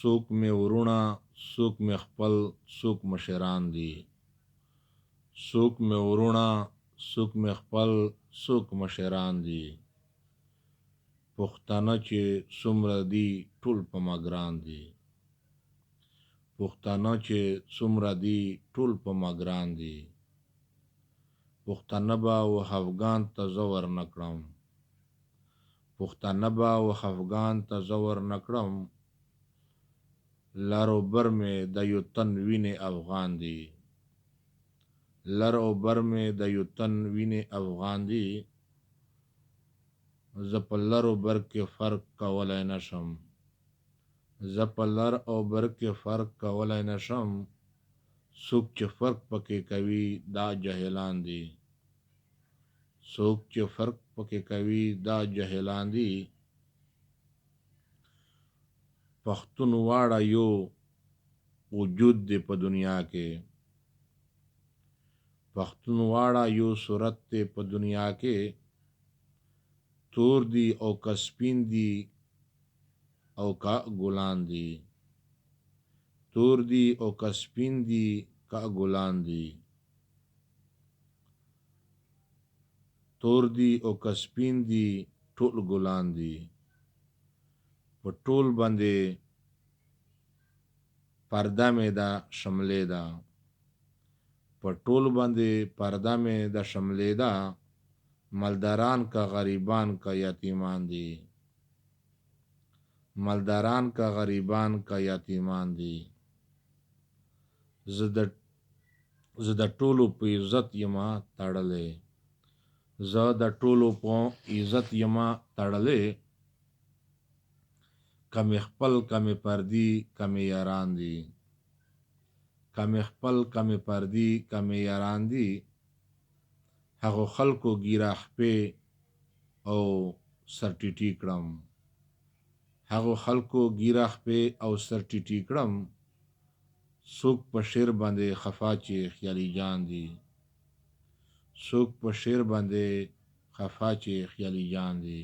څوک مې ورونه، څوک مې خپل، څوک مشران دي. څوک مې ورونه، څوک مې خپل، څوک مشران دي. پښتانه چې څومره دي ټول په ما ګران دي. پښتانه چې څومره دي ټول په ما ګران دي. پښتانه به و افغان ته زه ورنکړم. پښتانه به و افغان ته زه ورنکړم. لر او بر مې د یو تن وینې افغان دي. لر او بر مې د یو تن وینې افغان دي. زه په لر او بر کې فرق کولی نشم. زه په لر او بر کې فرق کولی نشم. څوک چې فرق پکې کوي دا جاهلان دي. څوک چې فرق پکې کوي دا جاهلان دي. پښتون واړه یو وجود دی په دنیا کې. پښتون واړه یو صورت دی په دنیا کې. تور دی او که سپین دی او که ګلان دی. تور دی او که سپین دی که ګلان دی. تور دی او که سپین دی ټول ګلان دی. په ټول باندې پرده مې ده شملې ده. په ټول باندې پرده مې ده شملې ده. مالداران که غریبان که یتیمان دي. مالداران که غریبان که یتیمان دي. زه د ټولو په عزت یما تړلې. زه د ټولو په عزت یما تړلې. کمې خپل کمې پردي کمې یاران دي. کمې خپل کمې پردي کمې یاران دي. هغو خلکو ګیره خپې او سر ټیټي کړم. هغو خلکو ګیره خپې او سر ټیټي کړم. څوک په شعر باندې خفا چې خیالي جان دي. څوک په شعر باندې خفا چې خیالي جان دي.